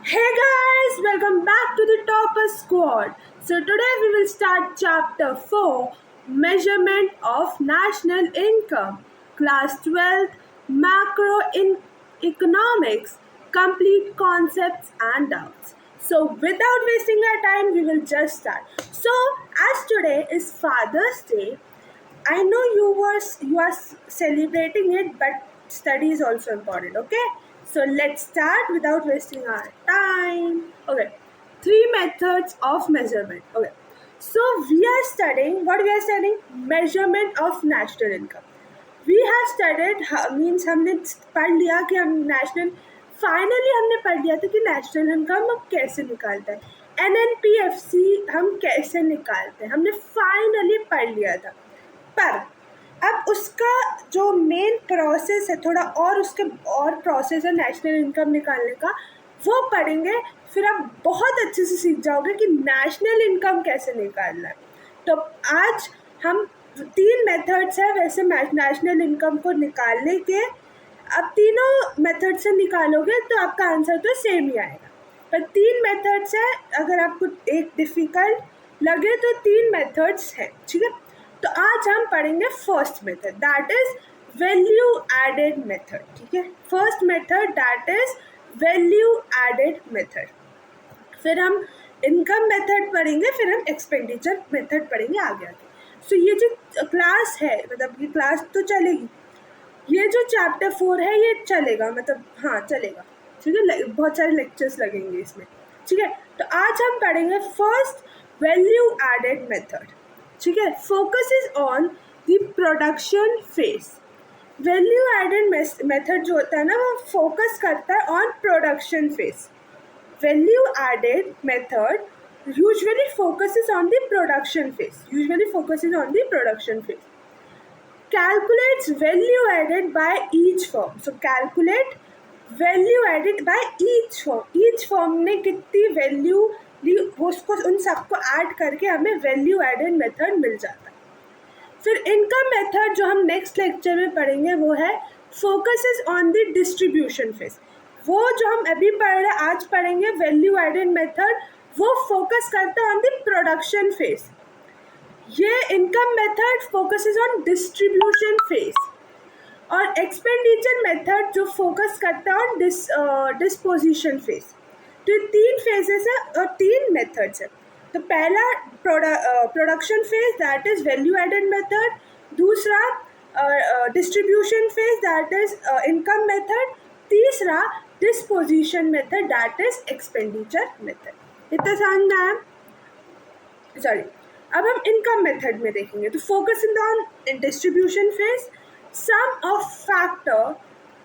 Hey guys, welcome back to the Topper Squad. So today we will start chapter 4, Measurement of National Income, class 12th, Macro Economics, Complete Concepts and Doubts. So without wasting our time, we will just start. So as today is Father's Day, I know you are celebrating it, but study is also important. Okay, so let's start without wasting our time. Okay, three methods of measurement. Okay, so we are studying what we are studying measurement of national income. We have studied means हमने पढ़ लिया कि हम national finally हमने पढ़ लिया था कि नेशनल इनकम हम कैसे निकालते हैं NNPFC हम कैसे निकालते हैं हमने फाइनली पढ़ लिया था पर अब उसका जो मेन प्रोसेस है थोड़ा और उसके और प्रोसेस है नेशनल इनकम निकालने का वो पढ़ेंगे फिर आप बहुत अच्छे से सीख जाओगे कि नेशनल इनकम कैसे निकालना है। तो आज हम तीन मेथड्स है वैसे नेशनल इनकम को निकालने के। अब तीनों मेथड से निकालोगे तो आपका आंसर तो सेम ही आएगा, पर तीन मेथड्स है। अगर आपको एक डिफ़िकल्ट लगे तो तीन मेथड्स हैं, ठीक है। तो आज हम पढ़ेंगे first method, that is value added method, ठीक है। First method that is value added method. फिर हम इनकम मेथड पढ़ेंगे, फिर हम एक्सपेंडिचर मेथड पढ़ेंगे आगे आगे। सो ये जो क्लास है मतलब ये क्लास तो चलेगी, ये जो चैप्टर 4 है ये चलेगा, मतलब हाँ चलेगा, ठीक है। बहुत सारे लेक्चर्स लगेंगे इसमें, ठीक है। तो आज हम पढ़ेंगे फर्स्ट वैल्यू एडेड मेथड, ठीक है। Focus is on the production phase. Value added method जो होता है ना वो फोकस करता है on production phase. Value added method usually focuses on the production phase. Calculates value added by each firm. So calculate value added by each firm. Each firm ने कितनी value ली उसको उन सबको ऐड करके हमें वैल्यू एडेड मेथड मिल जाता है। फिर इनकम मेथड जो हम नेक्स्ट लेक्चर में पढ़ेंगे वो है focuses on the distribution phase. वो जो हम अभी पढ़ रहे हैं आज पढ़ेंगे वैल्यू एडेड मेथड, वो फोकस करता है ऑन द प्रोडक्शन फेज। ये income method focuses on distribution phase और एक्सपेंडिचर मेथड जो फोकस करता है ऑन डिस्पोजिशन फेज। तो ये तीन फेजेस है और तीन मेथड्स है। तो पहला production phase that is value added method, दूसरा distribution phase that is income method, तीसरा disposition method that is expenditure method. इतना समझ में आया? सॉरी, अब हम इनकम मेथड में देखेंगे। तो focus on distribution phase, sum of factor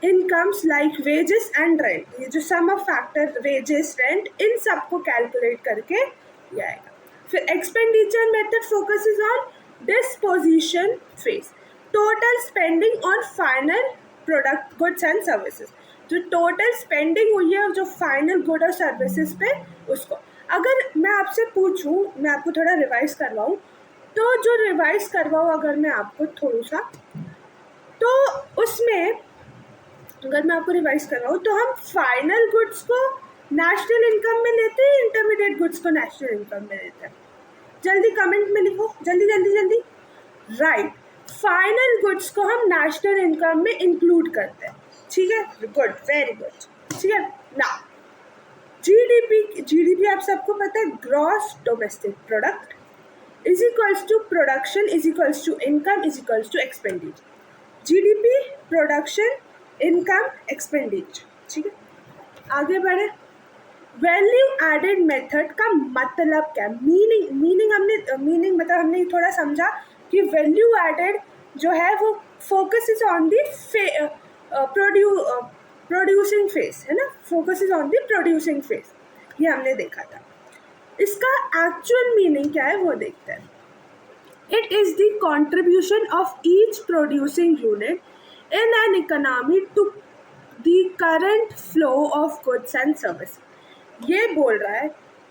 incomes like wages and rent, ये जो sum of factor wages rent इन सबको कैलकुलेट करके ये आएगा। फिर expenditure method focuses on disposition phase, total spending on final product goods and services. जो total spending हुई है जो फाइनल गुड और सर्विसेज पे उसको। अगर मैं आपसे पूछूं, मैं आपको थोड़ा रिवाइज करवाऊं, तो जो रिवाइज करवाऊं अगर मैं आपको थोड़ा सा, तो उसमें अगर मैं आपको रिवाइज करवाऊं तो हम फाइनल गुड्स को नेशनल इनकम में लेते हैं, इंटरमीडिएट गुड्स को नेशनल इनकम में लेते हैं। जल्दी कमेंट में लिखो, जल्दी जल्दी जल्दी। राइट, फाइनल गुड्स को हम नेशनल इनकम में इंक्लूड करते हैं, ठीक है। गुड, वेरी गुड, ठीक है ना। जीडीपी आप सबको पता है, gross domestic product is equals to production is equals to income is equals to expenditure. GDP, production, income, expenditure, ठीक है। आगे बढ़े। वैल्यू एडेड मेथड का मतलब क्या? मीनिंग मतलब हमने थोड़ा समझा कि वैल्यू एडेड जो है वो focus is on the producing phase, है ना। Focus is on the producing phase, ये हमने देखा था। इसका एक्चुअल मीनिंग क्या है वो देखते हैं। It is the contribution of each producing unit in an economy to the current flow of goods and services. ये बोल रहा है,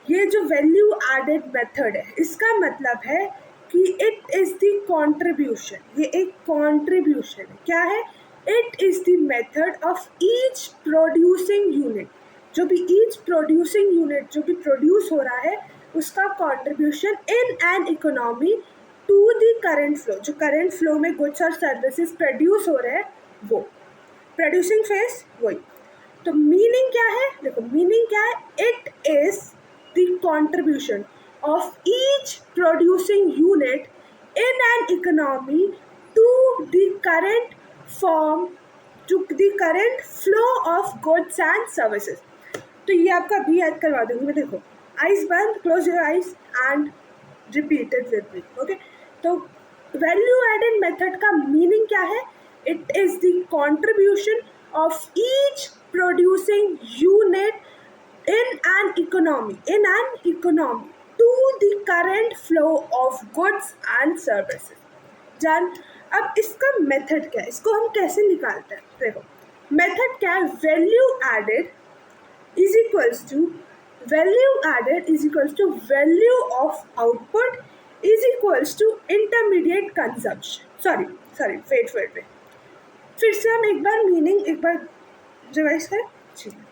ये जो वैल्यू एडेड मेथड है इसका मतलब है कि इट इज द कंट्रीब्यूशन, ये एक कंट्रीब्यूशन है। क्या है? It is the method of each producing unit, जो भी ईच प्रोड्यूसिंग यूनिट जो भी प्रोड्यूस हो रहा है उसका contribution in an economy to the current flow, जो करंट फ्लो में गुड्स और सर्विसेज प्रोड्यूस हो रहे हैं वो प्रोड्यूसिंग फेज वही। तो मीनिंग क्या है, देखो मीनिंग क्या है, it is the contribution of each producing unit in an economy to the current form to the current flow of goods and services. तो ये आपका भी याद करवा दूंगी मैं, देखो आइज बंद, close your eyes and repeat it with me, okay. तो वैल्यू एडेड मेथड का मीनिंग क्या है, it is the contribution of each producing unit in an economy to the current flow of goods and services। जान अब इसका method क्या है, इसको हम कैसे निकालते हैं, देखो मेथड क्या है, value added is equals to value of output is equals to intermediate consumption. Sorry wait फिर से हम एक बार रिवाइज करें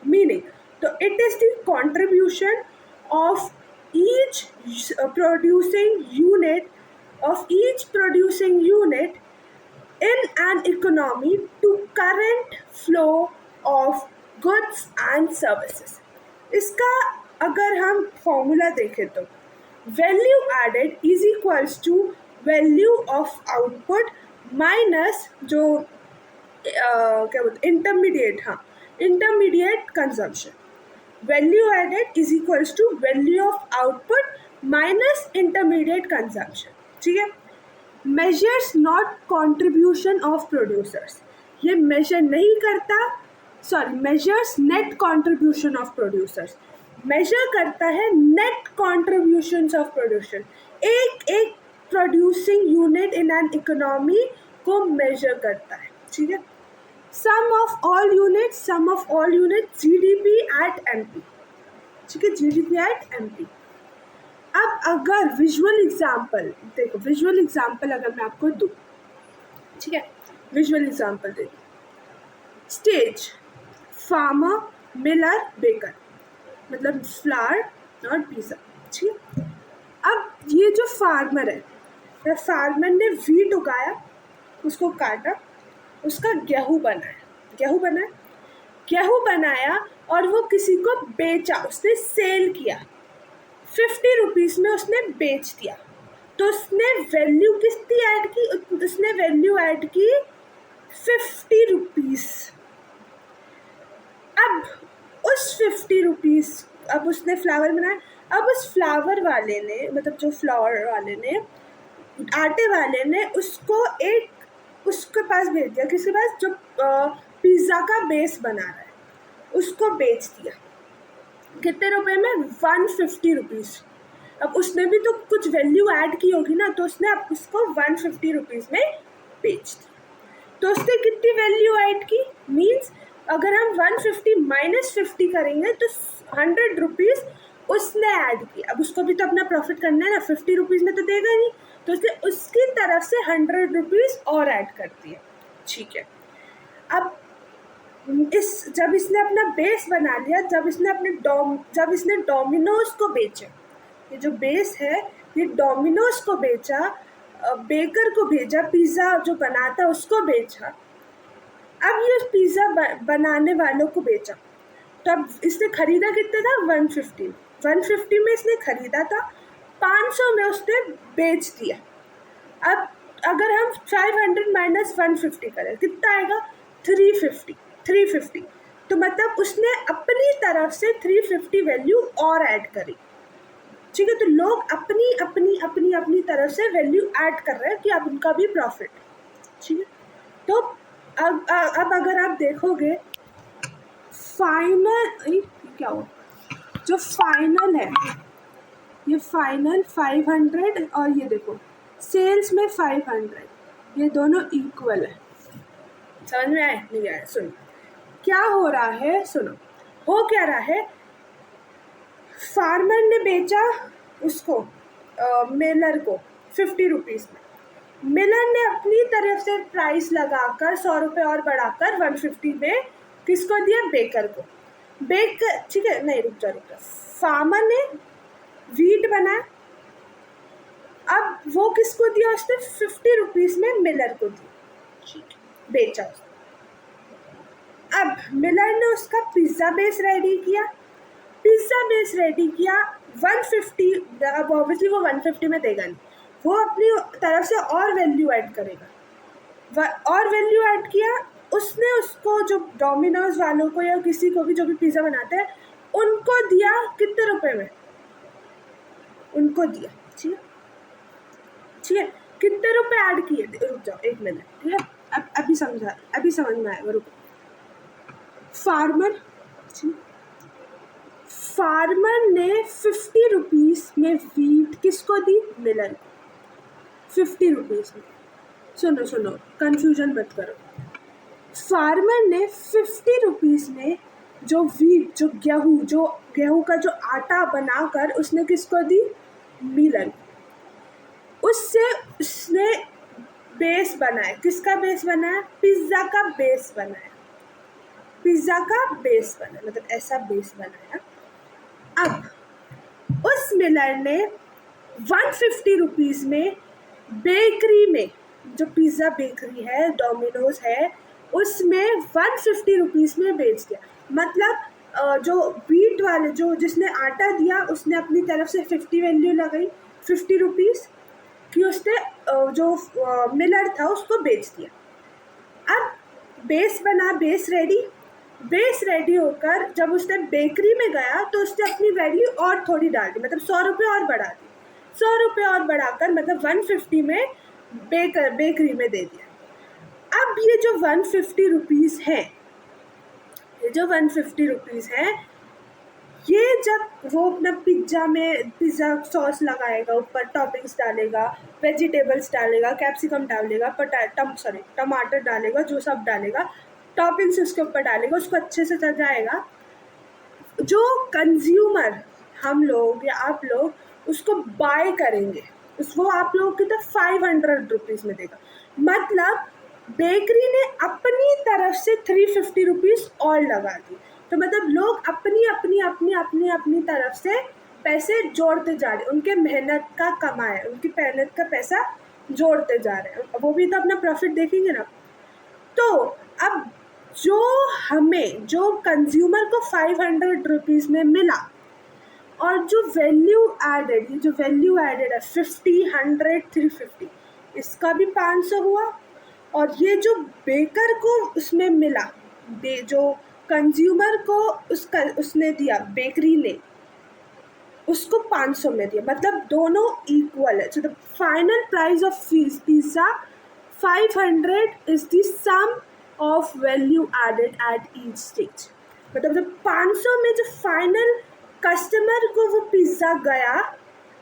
मीनिंग। तो it is the contribution of each producing unit in an economy to current flow of goods and services। इसका अगर हम फॉर्मूला देखें तो value added is equals to value of output minus जो क्या बोलते intermediate consumption. Value added is equals to value of output minus intermediate consumption, ठीक है। Measures not contribution of producers, ये मेजर नहीं करता, measures net contribution of producers, measure करता है नेट कॉन्ट्रीब्यूशंस ऑफ प्रोड्यूसर। एक producing unit in an economy को measure करता है, ठीक है। Sum of all unit GDP eight MP, ठीक है, जीडीपी एट एमपी। अब अगर विजुअल एग्जाम्पल अगर मैं आपको दूँ, ठीक है, विजुअल एग्जाम्पल दे दूँ। स्टेज, फार्मर, मिलर, बेकर, मतलब फ्लावर और पिज़्ज़ा, ठीक है। अब ये जो फार्मर है, फार्मर ने वीट उगाया, उसको काटा, उसका गेहूँ बनाया और वो किसी को बेचा, उसने सेल किया, 50 रुपीज़ में उसने बेच दिया। तो उसने वैल्यू कितनी ऐड की, उसने वैल्यू ऐड की 50 रुपीज़। अब उस 50 रुपीज़, अब उसने फ्लावर बनाया, अब उस फ्लावर वाले ने, मतलब जो फ्लावर वाले ने, आटे वाले ने उसके पास भेज दिया, किसके पास, जो पिज़्ज़ा का बेस बना रहा है, उसको बेच दिया। कितने रुपए में, 150 रुपीज़। अब उसने भी तो कुछ वैल्यू ऐड की होगी ना, तो उसने अब उसको 150 रुपीज़ में बेच दिया। तो उसने कितनी वैल्यू ऐड की, मीन्स अगर हम 150 माइनस 50 करेंगे तो 100 रुपीज़ उसने ऐड की। अब उसको भी तो अपना प्रॉफिट करना है ना, 50 रुपीज़ में तो देगा नहीं, तो उसने उसकी तरफ से 100 रुपीज़ और ऐड कर दिए, ठीक है। अब जब इसने अपना बेस बना लिया, जब इसने डोमिनोज को बेचा, ये जो बेस है ये डोमिनोज को बेचा, बेकर को भेजा, पिज़्ज़ा जो बनाता उसको बेचा। अब ये पिज़्ज़ा बनाने वालों को बेचा, तो अब इसने खरीदा कितने था, 150 में इसने खरीदा था, 500 में उसने बेच दिया। अब अगर हम 500 माइनस 150 करें कितना आएगा, 350। तो मतलब उसने अपनी तरफ से 350 वैल्यू और ऐड करी, ठीक है। तो लोग अपनी तरफ से वैल्यू ऐड कर रहे हैं कि अब उनका भी प्रॉफिट, ठीक है। तो अब अगर आप देखोगे फाइनल क्या हो, जो फाइनल है ये फाइनल 500 और ये देखो सेल्स में 500, ये दोनों इक्वल है। समझ में आया, नहीं आया, सुनो क्या हो रहा है, हो क्या रहा है, फार्मर ने बेचा उसको मिलर को 50 रुपीज़ में, मिलर ने अपनी तरफ से प्राइस लगाकर 100 रुपये और बढ़ाकर 150 में किसको दिया, बेकर को। बेकर, ठीक है, नहीं रुक जा, फार्मर ने वीट बनाया, अब वो किसको दिया उसने, 50 रुपीज़ में मिलर को दिया, बेचा उसने। अब मिलर ने उसका पिज़्ज़ा बेस रेडी किया, 150, अब ऑब्वियसली वो 150 में देगा नहीं, वो अपनी तरफ से और वैल्यू ऐड करेगा, और वैल्यू ऐड किया उसने, उसको जो डोमिनोज वालों को या किसी को भी जो भी पिज़्ज़ा बनाते हैं उनको दिया कितने रुपए में, उनको दिया, ठीक है, कितने रुपए ऐड किए, रुक जाओ 1 मिनट, ठीक है, अब अभी समझ में आएगा, रुको। फार्मर ने 50 रुपीज़ में वीट किसको दी, मिलर को, 50 रुपीज़ में। सुनो कंफ्यूजन मत करो, फार्मर ने 50 रुपीज़ में जो वीट, जो गेहूँ का जो आटा बनाकर उसने किसको दी, मिलर, उससे उसने बेस बनाया, किसका बेस बनाया, पिज़्ज़ा का बेस बनाया, मतलब ऐसा बेस बनाया। अब उस मिलर ने 150 रुपीज़ में बेकरी में, जो पिज़्ज़ा बेकरी है, डोमिनोज है, उसमें 150 रुपीज़ में बेच दिया, मतलब जो वीट वाले, जो जिसने आटा दिया उसने अपनी तरफ से 50 वैल्यू लगाई, 50 रुपीज़ कि उसने जो मिलर था उसको बेच दिया। अब बेस बना, बेस रेडी होकर जब उसने बेकरी में गया तो उसने अपनी वैल्यू और थोड़ी डाल दी, मतलब 100 रुपये और बढ़ा दी, 100 रुपये और बढ़ाकर मतलब 150 में बेकरी में दे दिया। अब ये जो 150 रुपीज़ है, ये जब वो अपना पिज़्ज़ा सॉस लगाएगा, ऊपर टॉपिंग्स डालेगा, वेजिटेबल्स डालेगा, कैप्सिकम डालेगा, टमाटर डालेगा, जो सब डालेगा, टॉपिंग्स उसके ऊपर डालेगा, उसको अच्छे से सजाएगा, जो कंज्यूमर, हम लोग या आप लोग उसको बाय करेंगे, वो आप लोगों की तो 500 रुपीज़ में देगा, मतलब बेकरी ने अपनी तरफ से 350 रुपीज़ और लगा दी, तो मतलब लोग अपनी तरफ से पैसे जोड़ते जा रहे हैं, उनके मेहनत का कमाए, उनकी मेहनत का पैसा जोड़ते जा रहे हैं, वो भी तो अपना प्रॉफिट देखेंगे ना। तो अब जो कंज्यूमर को 500 रुपीज़ में मिला, और जो वैल्यू एडेड है 50, 100, 350, इसका भी 500 हुआ, और ये जो बेकर को उसमें मिला, जो कंज्यूमर को उसने दिया, बेकरी ने उसको 500 में दिया, मतलब दोनों इक्वल है। So the final price of pizza 500 is the sum of value added at each stage, मतलब जब 500 में जो फाइनल कस्टमर को वो पिज़्ज़ा गया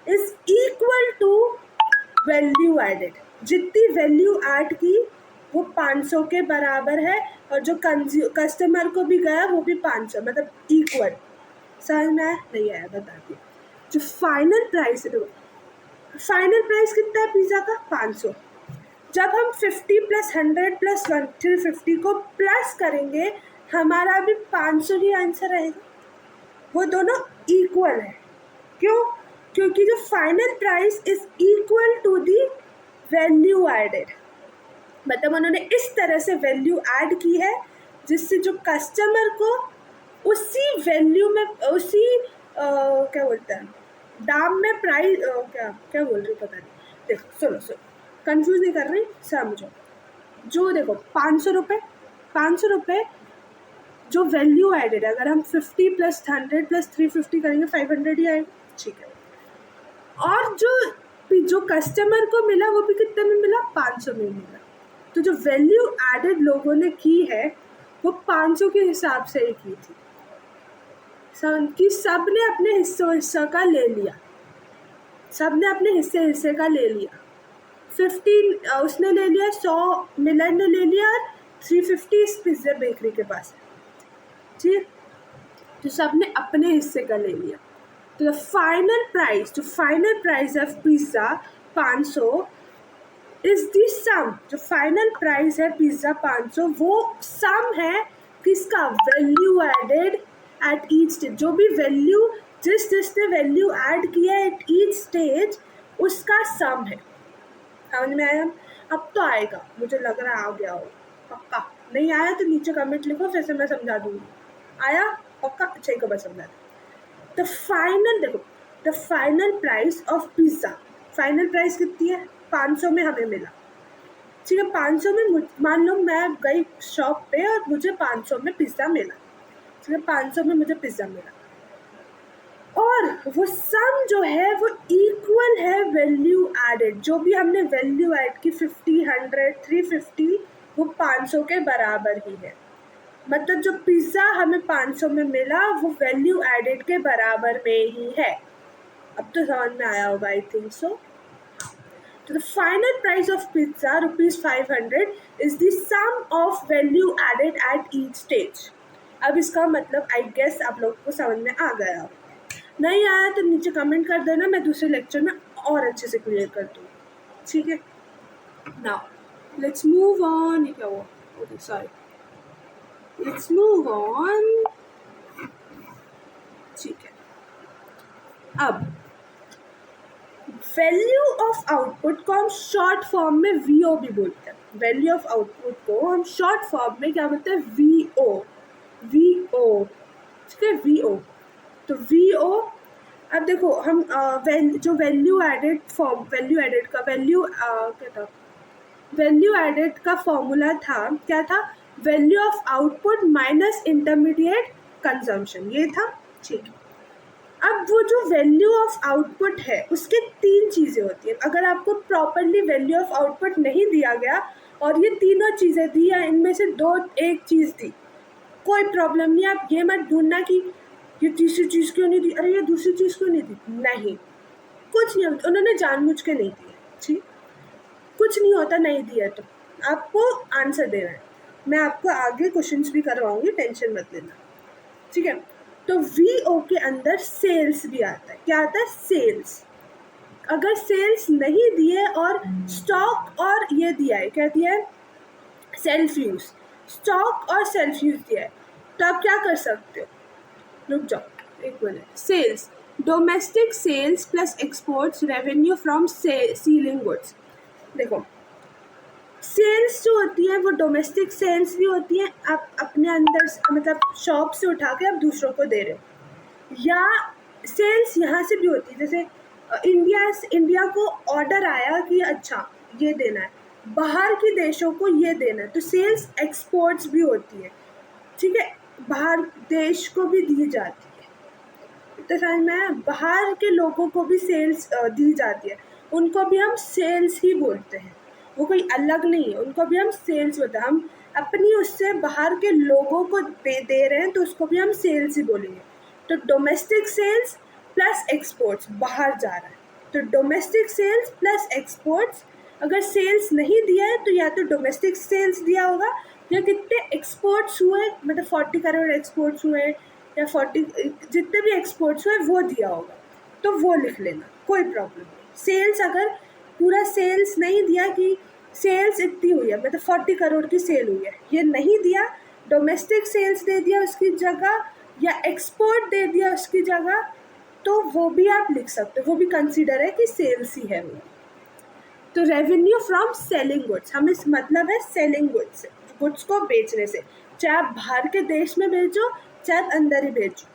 is equal to value added, जितनी वैल्यू ऐड की वो 500 के बराबर है, और जो कस्टमर को भी गया वो भी 500, मतलब इक्वल। समझ में नहीं आया, बता दी। जो फाइनल प्राइस है, फाइनल प्राइस कितना है पिज़्ज़ा का, 500। जब हम 50 + 100 + 350 को प्लस करेंगे, हमारा भी 500 ही आंसर आएगा, वो दोनों इक्वल है। क्यों? क्योंकि जो final price is equal to the value added, मतलब उन्होंने इस तरह से वैल्यू ऐड की है जिससे जो कस्टमर को उसी वैल्यू में, उसी क्या बोलते हैं, दाम में प्राइस, क्या बोल रही पता नहीं, देखो सुनो कंफ्यूज नहीं कर रही, समझो। जो देखो 500 रुपये जो वैल्यू एडेड है, अगर हम 50 + 100 + 350 करेंगे 500 ही आएगा, ठीक है। और जो कस्टमर को मिला वो भी कितने में मिला, 500 में मिला। तो जो वैल्यू एडेड लोगों ने की है वो 500 के हिसाब से ही की थी, कि सब ने अपने हिस्से का ले लिया, 50 उसने ले लिया, 100 मिलर ने ले लिया, और 350 इस पिज़्ज़ा बेकरी के पास है, ठीक, तो सब ने अपने हिस्से का ले लिया। तो the final price of pizza 500 is the sum, जो फाइनल प्राइस है पिज़्ज़ा 500, वो सम है किसका, value added at each stage, जो भी वैल्यू जिसने वैल्यू ऐड किया एट ईच स्टेज उसका सम है। समझ में आया? अब तो आएगा, मुझे लग रहा है आ गया हो पक्का। नहीं आया तो नीचे कमेंट लिखो, फिर से मैं समझा दूंगी। आया पक्का? अच्छा को बस समझा द फाइनल, देखो the final price of pizza, final price कितनी है? 500 में हमें मिला। ठीक है, 500 में मान लो मैं गई शॉप पे और मुझे 500 में पिज़्ज़ा मिला। ठीक है, 500 में मुझे पिज़्ज़ा मिला और वो सम जो है वो इक्वल है वैल्यू एडेड, जो भी हमने वैल्यू ऐड की 50, 100, 350 वो 500 के बराबर ही है। मतलब जो पिज़्ज़ा हमें 500 में मिला वो वैल्यू एडेड के बराबर में ही है। अब तो समझ में आया होगा, आई थिंक सो। तो the final price of pizza ₹500 is the sum of value added at each stage. अब इसका मतलब आई गेस आप लोगों को समझ में आ गया। नहीं आया तो नीचे कमेंट कर देना, मैं दूसरे लेक्चर में और अच्छे से क्लियर कर दूँ। ठीक है, नाउ लेट्स मूव ऑन। ये क्या हुआ? Okay sorry, let's move on. ठीक है, अब वैल्यू ऑफ आउटपुट को हम शॉर्ट फॉर्म में वीओ भी बोलते हैं। वैल्यू ऑफ आउटपुट को हम शॉर्ट फॉर्म में क्या बोलते हैं? VO, VO. ठीक है, वीओ। तो वीओ, अब देखो हम जो value added form, value added का क्या था? वैल्यू एडेड का फॉर्मूला था, क्या था? Value of output minus intermediate consumption, ये था। ठीक है, अब वो जो वैल्यू ऑफ आउटपुट है उसके 3 चीज़ें होती हैं। अगर आपको प्रॉपरली वैल्यू ऑफ आउटपुट नहीं दिया गया और ये तीनों चीज़ें दी या इनमें से एक चीज़ दी, कोई प्रॉब्लम नहीं। आप ये मत ढूंढना कि ये तीसरी चीज़ क्यों नहीं दी, अरे ये दूसरी चीज़ क्यों नहीं दी। नहीं, कुछ नहीं होता, उन्होंने जानबूझ के नहीं दिए। ठीक, कुछ नहीं होता नहीं दिया तो आपको आंसर देना है। मैं आपको आगे क्वेश्चंस भी करवाऊंगी, टेंशन मत लेना। ठीक है, तो वीओ के अंदर सेल्स भी आता है। क्या आता है? सेल्स। अगर सेल्स नहीं दिए और स्टॉक और ये दिया है, क्या दिया है? Self use. स्टॉक और सेल्फ यूज दिया है, तो आप क्या कर सकते हो? रुक जाओ एक minute. Sales, domestic sales plus exports revenue from selling goods. देखो सेल्स जो होती है वो डोमेस्टिक सेल्स भी होती हैं, आप अपने अंदर मतलब शॉप से उठा के आप दूसरों को दे रहे हो, या सेल्स यहाँ से भी होती है। जैसे इंडिया को ऑर्डर आया कि अच्छा ये देना है, बाहर के देशों को ये देना है, तो सेल्स एक्सपोर्ट्स भी होती है। ठीक है, बाहर देश को भी दी जाती है। तो समझ में बाहर के लोगों को भी सेल्स दी जाती है, उनको भी हम सेल्स ही बोलते हैं, वो कोई अलग नहीं है, उनको भी हम सेल्स बोलते हैं। हम अपनी उससे बाहर के लोगों को दे रहे हैं तो उसको भी हम सेल्स ही बोलेंगे। तो डोमेस्टिक सेल्स प्लस एक्सपोर्ट्स, बाहर जा रहा है तो डोमेस्टिक सेल्स प्लस एक्सपोर्ट्स। अगर सेल्स नहीं दिया है तो या तो डोमेस्टिक सेल्स दिया होगा या कितने एक्सपोर्ट्स हुए, मतलब 40 करोड़ एक्सपोर्ट्स हुए या 40 जितने भी एक्सपोर्ट्स हुए वो दिया होगा, तो वो लिख लेना, कोई प्रॉब्लम नहीं। सेल्स अगर पूरा सेल्स नहीं दिया कि सेल्स इतनी हुई है, मतलब 40 करोड़ की सेल हुई है, ये नहीं दिया, डोमेस्टिक सेल्स दे दिया उसकी जगह या एक्सपोर्ट दे दिया उसकी जगह, तो वो भी आप लिख सकते हो, वो भी कंसीडर है कि सेल्स ही है वो। तो रेवेन्यू फ्रॉम सेलिंग गुड्स, हमें मतलब है सेलिंग गुड्स, गुड्स को बेचने से, चाहे आप बाहर के देश में भेजो चाहे आप अंदर ही भेजो,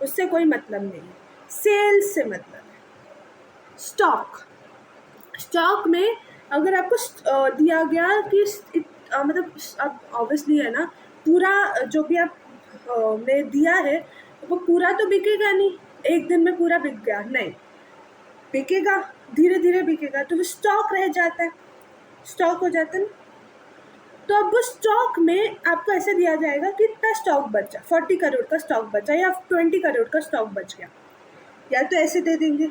उससे कोई मतलब नहीं है, सेल्स से मतलब है। स्टॉक में अगर आपको दिया गया कि मतलब अब ऑब्वियसली है ना, पूरा जो भी आप ने दिया है वो पूरा तो बिकेगा नहीं, एक दिन में पूरा बिक गया नहीं, बिकेगा धीरे धीरे बिकेगा, तो वो स्टॉक रह जाता है, स्टॉक हो जाता है ना। तो अब वो स्टॉक में आपको ऐसे दिया जाएगा कि इतना स्टॉक बचा, 40 करोड़ का स्टॉक बचा या 20 करोड़ का स्टॉक बच गया, या तो ऐसे दे देंगे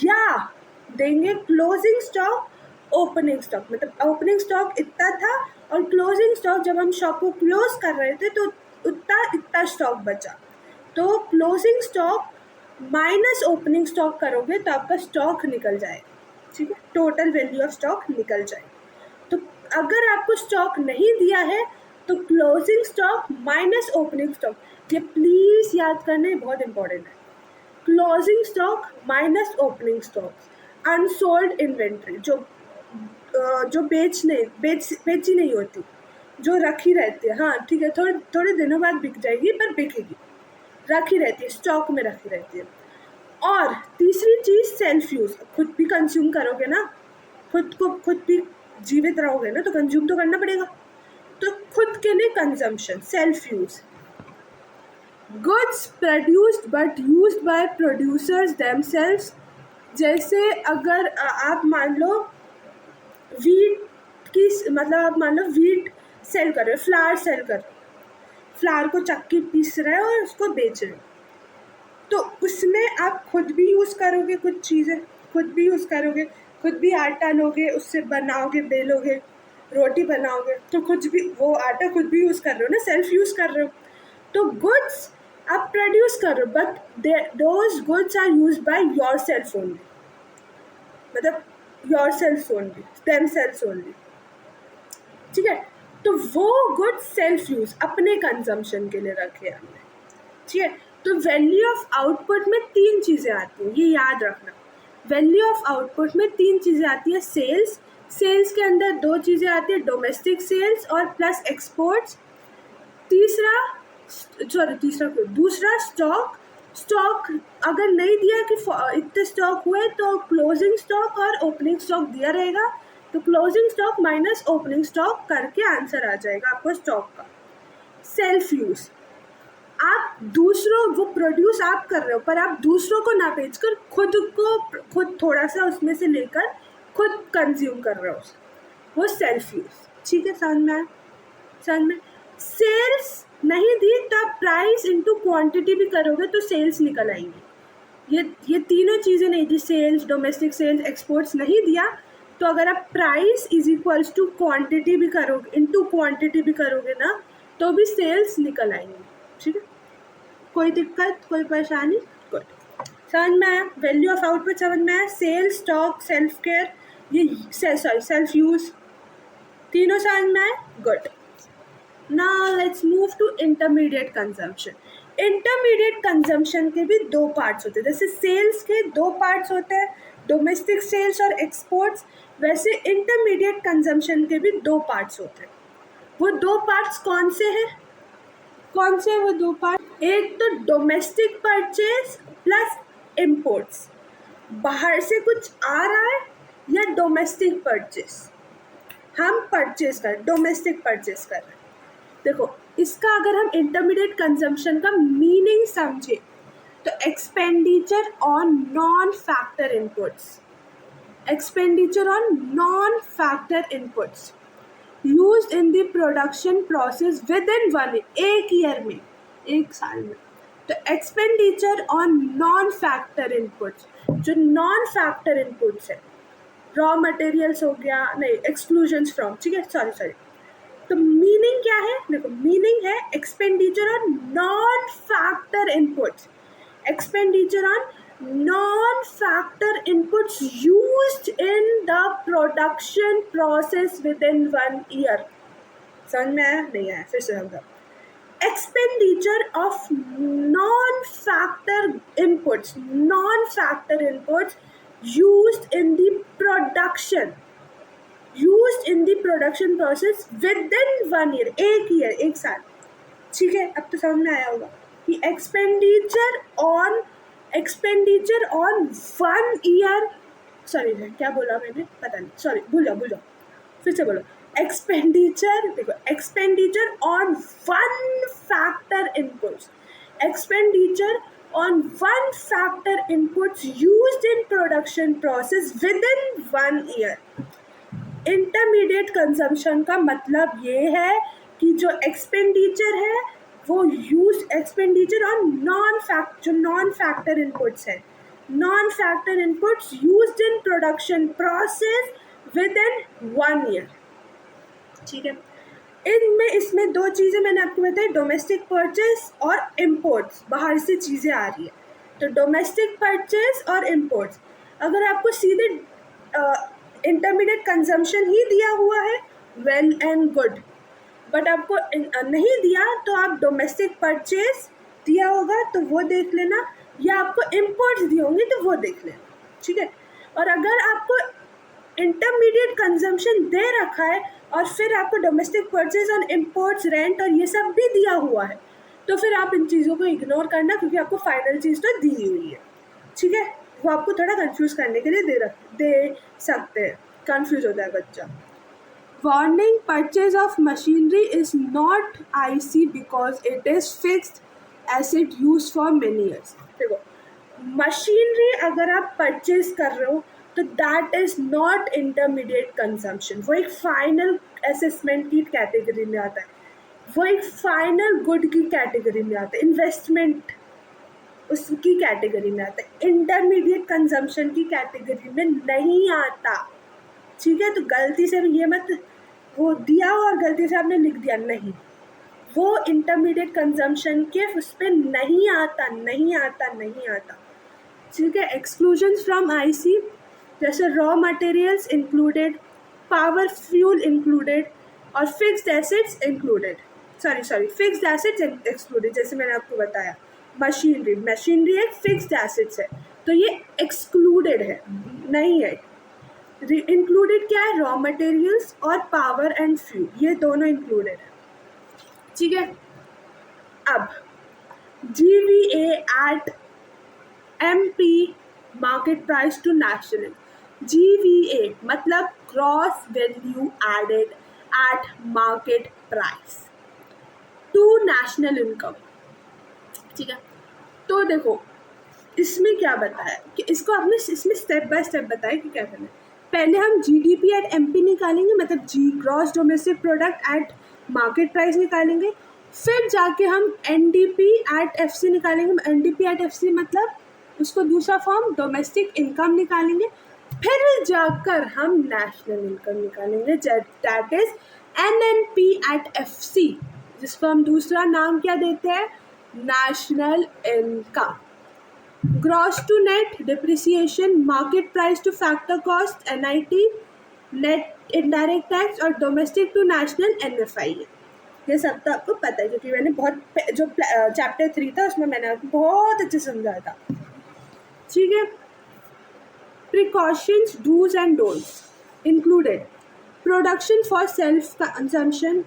या देंगे क्लोजिंग स्टॉक ओपनिंग स्टॉक, मतलब ओपनिंग स्टॉक इतना था और क्लोजिंग स्टॉक जब हम शॉप को क्लोज कर रहे थे तो इतना स्टॉक बचा, तो closing stock minus opening stock करोगे तो आपका स्टॉक निकल जाएगा। ठीक है, टोटल वैल्यू ऑफ स्टॉक निकल जाएगा। तो अगर आपको स्टॉक नहीं दिया है तो closing stock minus opening stock, ये प्लीज़ याद करना, है बहुत इंपॉर्टेंट है। Closing stock minus opening stock. Unsold inventory, जो बेची नहीं होती, जो रखी रहती है, हाँ ठीक है, थोड़े दिनों बाद बिक जाएगी पर बिकेगी, रखी रहती है, स्टॉक में रखी रहती है। और तीसरी चीज़ सेल्फ यूज़, खुद भी कंज्यूम करोगे ना, खुद भी जीवित रहोगे ना, तो कंज्यूम तो करना पड़ेगा, तो खुद के लिए consumption, self use. Goods produced but used by producers themselves, जैसे अगर आप मान लो आप मान लो वीट सेल कर रहे हो, फ्लावर सेल कर रहे हो, फ्लावर को चक्की पीस रहे हो और उसको बेच रहे हो, तो उसमें आप खुद भी यूज़ करोगे, कुछ चीज़ें खुद भी यूज़ करोगे, खुद भी आटा लोगे, उससे बनाओगे, बेलोगे, रोटी बनाओगे, तो कुछ भी वो आटा खुद भी यूज़ कर रहे हो ना, सेल्फ यूज़ कर रहे हो। तो गुड्स आप प्रोड्यूस कर रहे हो, but those goods are use by yourself only, मतलब yourself only, themselves only, ठीक है। तो वो गुड्स सेल्फ यूज, अपने कंजम्पशन के लिए रखे हमने, ठीक है। तो वैल्यू ऑफ आउटपुट में 3 चीज़ें आती हैं, ये याद रखना। वैल्यू ऑफ आउटपुट में 3 चीज़ें आती है। सेल्स के अंदर 2 चीज़ें आती है, डोमेस्टिक सेल्स और प्लस एक्सपोर्ट्स। दूसरा स्टॉक अगर नहीं दिया कि इतने स्टॉक हुए, तो क्लोजिंग स्टॉक और ओपनिंग स्टॉक दिया रहेगा, तो closing stock minus opening stock करके आंसर आ जाएगा आपको स्टॉक का। सेल्फ यूज़, आप दूसरों, वो प्रोड्यूस आप कर रहे हो पर आप दूसरों को ना बेचकर खुद थोड़ा सा उसमें से लेकर खुद कंज्यूम कर रहे हो, वो सेल्फ यूज़, ठीक है। समझ में सेल्स नहीं दी तो आप प्राइस इंटू क्वांटिटी भी करोगे तो सेल्स निकल आएंगी। ये तीनों चीज़ें नहीं दी, सेल्स, डोमेस्टिक सेल्स, एक्सपोर्ट्स नहीं दिया, तो अगर आप price is equals to quantity भी करोगे, इंटू क्वांटिटी भी करोगे ना, तो भी सेल्स निकल आएंगी, ठीक है। कोई दिक्कत, कोई परेशानी? गुड, समझ में आया? वैल्यू ऑफ आउटपुट समझ में आया? सेल्स, स्टॉक, सेल्फ केयर, ये सेल्फ यूज, तीनों समझ में आए? Good. Now let's move to intermediate consumption. Intermediate consumption के भी 2 पार्ट्स होते हैं, जैसे सेल्स के 2 पार्ट्स होते हैं, डोमेस्टिक सेल्स और एक्सपोर्ट्स, वैसे इंटरमीडिएट कंजम्पशन के भी 2 पार्ट्स होते हैं। वो 2 पार्ट्स कौन से हैं वो 2 पार्ट? एक तो डोमेस्टिक परचेज प्लस इम्पोर्ट्स, बाहर से कुछ आ रहा है, या डोमेस्टिक परचेज, हम परचेज कर, डोमेस्टिक परचेज कर रहे हैं। देखो, इसका अगर हम इंटरमीडिएट कंजम्पशन का मीनिंग समझे तो expenditure on non factor inputs, used in the production process within 1 year, एक साल में। तो expenditure on non factor inputs, जो नॉन फैक्टर इनपुट्स है, रॉ मटेरियल्स हो गया, नहीं एक्सक्लूजन्स फ्रॉम, ठीक है, सॉरी। तो मीनिंग क्या है? देखो, मीनिंग है expenditure on non factor inputs, used in the production process within 1 year. समझ में आया? नहीं आया? फिर से समझो। Expenditure of non factor inputs used in the production process within 1 year, एक साल, ठीक है। अब तो समझ में आया होगा कि एक्सपेंडिचर ऑन 1 ईयर, सॉरी क्या बोला मैंने, पता नहीं, सॉरी, भूल जाओ, फिर से बोलो। एक्सपेंडिचर, देखो, expenditure on 1 factor inputs, used in production process within 1 year। Intermediate consumption का मतलब ये है कि जो एक्सपेंडिचर है वो expenditure on non factor inputs है, non factor inputs used in production process within 1 year, ठीक है। इसमें 2 चीज़ें मैंने आपको बताई, डोमेस्टिक परचेस और इम्पोर्ट्स, बाहर से चीज़ें आ रही है, तो डोमेस्टिक परचेस और इम्पोर्ट्स। अगर आपको सीधे इंटरमीडिएट कंजम्पशन ही दिया हुआ है, वेल एंड गुड, बट आपको नहीं दिया तो आप डोमेस्टिक परचेज दिया होगा तो वो देख लेना, या आपको इम्पोर्ट्स दिए होंगे तो वो देख लेना, ठीक है। और अगर आपको इंटरमीडिएट कंजम्पशन दे रखा है और फिर आपको डोमेस्टिक परचेज और इम्पोर्ट्स, रेंट और ये सब भी दिया हुआ है, तो फिर आप इन चीज़ों को इग्नोर करना, क्योंकि आपको फाइनल चीज़ तो दी हुई है, ठीक है। वो आपको थोड़ा कंफ्यूज करने के लिए दे सकते हैं, कंफ्यूज होता है बच्चा। Warning, purchase of machinery is not IC because it is fixed asset use for many years. देखो, मशीनरी अगर आप परचेज कर रहे हो तो that is not intermediate consumption, वो एक फाइनल असेसमेंट की कैटेगरी में आता है, वो एक फाइनल गुड की कैटेगरी में आता है, इन्वेस्टमेंट उसकी कैटेगरी में आता है, इंटरमीडिएट कंजम्पशन की कैटेगरी में नहीं आता, ठीक है। तो गलती से भी ये मत वो दिया हो और गलती से आपने लिख दिया, नहीं, वो इंटरमीडिएट कंजम्पशन के उस पर नहीं आता, नहीं आता, नहीं आता, ठीक है। एक्सक्लूजन्स फ्रॉम IC जैसे raw materials included, power fuel included और fixed assets included, sorry fixed assets excluded. जैसे मैंने आपको बताया मशीनरी एक फिक्स्ड एसेट्स है, तो ये एक्सक्लूडेड है, नहीं है। इंक्लूडेड क्या है? रॉ मटेरियल्स और पावर एंड फ्यूल, ये दोनों इंक्लूडेड है, ठीक है। अब GVA at MP market price to national, GVA मतलब gross value added at market price to national income, ठीक है। तो देखो इसमें क्या बताया कि इसको आपने इसमें स्टेप बाय स्टेप बताया कि क्या करना है। पहले हम GDP एट MP निकालेंगे, मतलब gross domestic product at market price निकालेंगे, फिर जाके हम NDP एट FC निकालेंगे। NDP एट FC मतलब उसको दूसरा फॉर्म डोमेस्टिक इनकम निकालेंगे, फिर जाकर हम नेशनल इनकम निकालेंगे, that is NNP at FC, जिसको हम दूसरा नाम क्या देते हैं? National income. Gross to net depreciation, market price to factor cost NIT, net indirect tax और डोमेस्टिक टू नेशनल NFI है। ये सब तो आपको पता है, क्योंकि मैंने बहुत जो चैप्टर 3 था उसमें मैंने आपको बहुत अच्छे समझाया था, ठीक है। Precautions, do's and don'ts included, production for self consumption,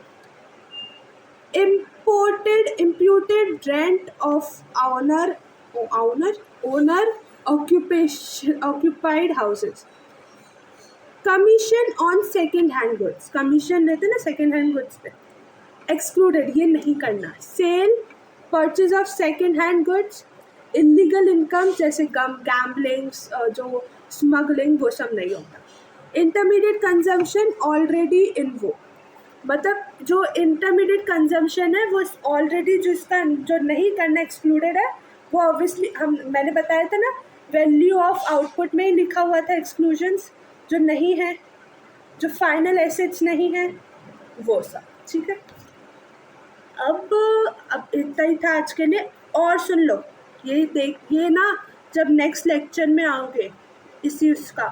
imputed rent of owner occupied houses, commission on second hand goods, commission रहते ना सेकेंड हैंड गुड्स पे, एक्सक्लूडेड, ये नहीं करना। Sale, purchase of second hand goods, illegal income जैसे gamblings, जो smuggling, वो सब नहीं होता। इंटरमीडिएट कंजम्पशन ऑलरेडी इन वो, मतलब जो इंटरमीडिएट कंजम्पशन है वो ऑलरेडी जो इसका जो नहीं करना एक्सक्लूडेड है, वो ऑब्वियसली मैंने बताया था ना, वैल्यू ऑफ आउटपुट में ही लिखा हुआ था एक्सक्लूजन्स, जो नहीं है, जो फाइनल एसेट्स नहीं है, वो सब, ठीक है। अब इतना ही था आज के लिए, और सुन लो, ये ना जब नेक्स्ट लेक्चर में आओगे इस चीज़ का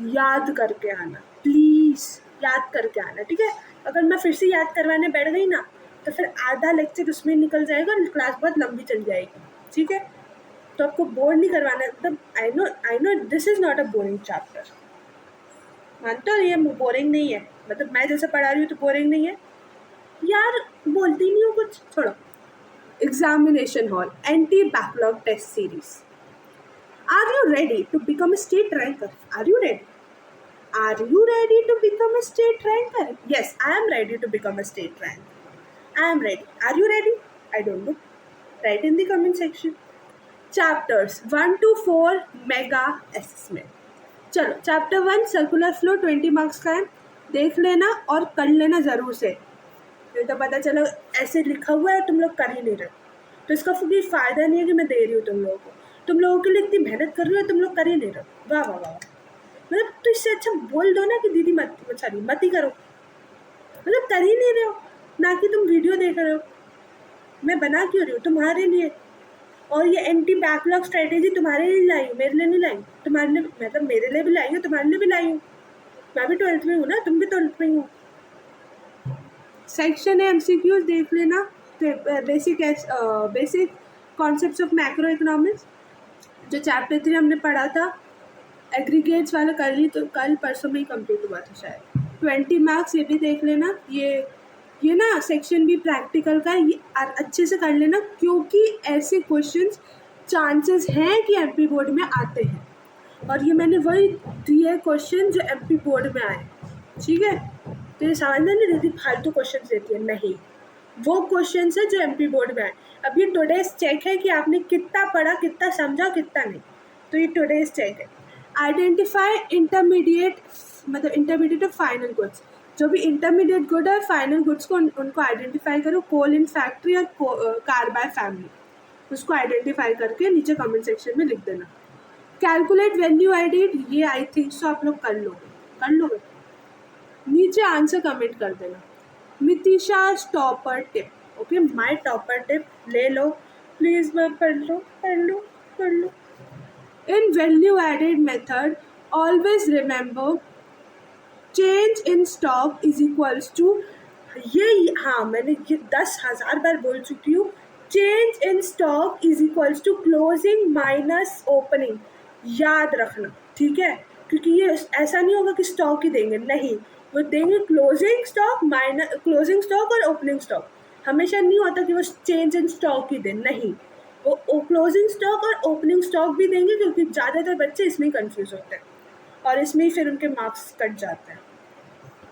याद करके आना, प्लीज़ याद करके आना, ठीक है। अगर मैं फिर से याद करवाने बैठ गई ना तो फिर आधा लेक्चर उसमें निकल जाएगा और क्लास बहुत लंबी चल जाएगी, ठीक है। तो आपको बोर नहीं करवाना, मतलब I know this is not a boring chapter, मानते हो ये बोरिंग नहीं है, मतलब मैं जैसे पढ़ा रही हूँ तो बोरिंग नहीं है यार, बोलती नहीं हूँ कुछ, छोड़ो। Examination hall, anti backlog test series, are you ready to become a state ranker? Are you ready? Are you ready to become a state ranker? Yes, I am ready to become a state ranker. I am ready. Are you ready? I don't know. Write in the comment section. Chapters 1 to 4 mega assessment. चलो, chapter 1 circular flow 20 marks का है, देख लेना और कर लेना ज़रूर से, नहीं तो पता चलो ऐसे लिखा हुआ है तुम लोग कर ही नहीं रहे, तो इसका कोई फ़ायदा नहीं है कि मैं दे रही हूँ तुम लोगों को, तुम लोगों के लिए इतनी मेहनत कर रही हो, तुम लोग कर ही नहीं रहे, वाह वाह वाह। मतलब तो इससे अच्छा बोल दो ना कि दीदी मत ही करो, मतलब कर ही नहीं रहे हो, ना कि तुम वीडियो देख रहे हो। मैं बना क्यों रही हूँ? तुम्हारे लिए। और ये एंटी बैकलॉग स्ट्रेटेजी तुम्हारे लिए लाई हूँ, मेरे लिए नहीं लाई। तुम्हारे लिए मतलब मेरे लिए भी लाई हूँ, तुम्हारे लिए भी लाई हूँ। मैं भी 12th में हूँ ना, तुम भी 12th में हो। सेक्शन है एमसीक्यूज, देख लेना। Basic concepts of macro economics, जो चैप्टर 3 हमने पढ़ा था, एग्रीगेट्स वाला कर ली, तो कल परसों में ही कंप्लीट हुआ था शायद। 20 मार्क्स, ये भी देख लेना। ये ना सेक्शन भी प्रैक्टिकल का, ये अच्छे से कर लेना, क्योंकि ऐसे क्वेश्चंस चांसेस हैं कि एमपी बोर्ड में आते हैं, और ये मैंने वही दिए क्वेश्चन जो एमपी बोर्ड में आए, ठीक है। तो ये समझना नहीं देती फालतू क्वेश्चन देती है, नहीं, वो क्वेश्चन है जो एमपी बोर्ड में आए। अब ये टुडेज चेक है कि आपने कितना पढ़ा, कितना समझा, कितना नहीं, तो ये टुडेज चेक है। आइडेंटिफाई इंटरमीडिएट, मतलब इंटरमीडिएट और फाइनल गुड्स, जो भी इंटरमीडिएट गुड है फाइनल गुड्स को उनको आइडेंटिफाई करो। कोल इन फैक्ट्री और कार बाय फैमिली, उसको आइडेंटिफाई करके नीचे कमेंट सेक्शन में लिख देना। कैलकुलेट वैल्यू एडेड, ये आई थिंक सो आप लोग कर लोगे, नीचे आंसर कमेंट कर देना। Mitisha's topper tip, okay, my topper tip ले लो प्लीज, पढ़ लो। In value added method always remember change in stock is equals to, ये हाँ मैंने ये 10,000 बार बोल चुकी हूँ, change in stock is equals to closing minus opening, याद रखना, ठीक है। क्योंकि ये ऐसा नहीं होगा कि स्टॉक ही देंगे, नहीं, वो देंगे क्लोजिंग स्टॉक और ओपनिंग स्टॉक। हमेशा नहीं होता कि वो चेंज इन स्टॉक ही दें, नहीं, वो क्लोजिंग स्टॉक और ओपनिंग स्टॉक भी देंगे, क्योंकि ज़्यादातर बच्चे इसमें कंफ्यूज होते हैं और इसमें ही फिर उनके मार्क्स कट जाते हैं।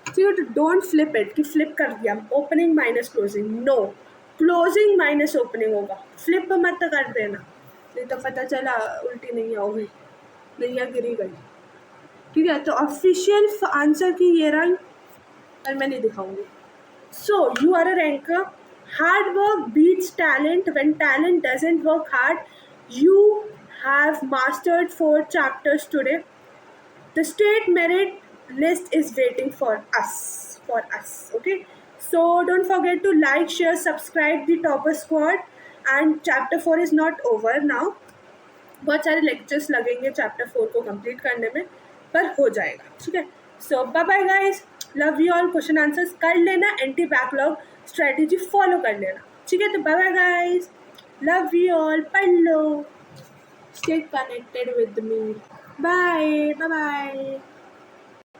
तो डोंट फ्लिप इट कि फ्लिप कर दिया opening minus closing, no, closing minus opening होगा, फ्लिप मत कर देना, नहीं तो पता चला उल्टी नहीं होगी, नैया गिरी गई, ठीक है। तो ऑफिशियल आंसर की ये रंग और मैं नहीं दिखाऊंगी। So you are a ranker, hard work beats talent, when talent doesn't work hard, you have mastered 4 chapters today. The state merit list is waiting for us, okay. So don't forget to like, share, subscribe the Topper Squad, and chapter 4 is not over now, बहुत सारे lectures लगेंगे chapter 4 को complete करने में, पर हो जाएगा, ठीक है। So bye bye guys, love you all. Question answers कर लेना, एंटी बैकलॉग स्ट्रेटेजी फॉलो कर लेना, ठीक है। तो bye bye guys, love you all, पढ़ लो, stay connected with me, bye bye.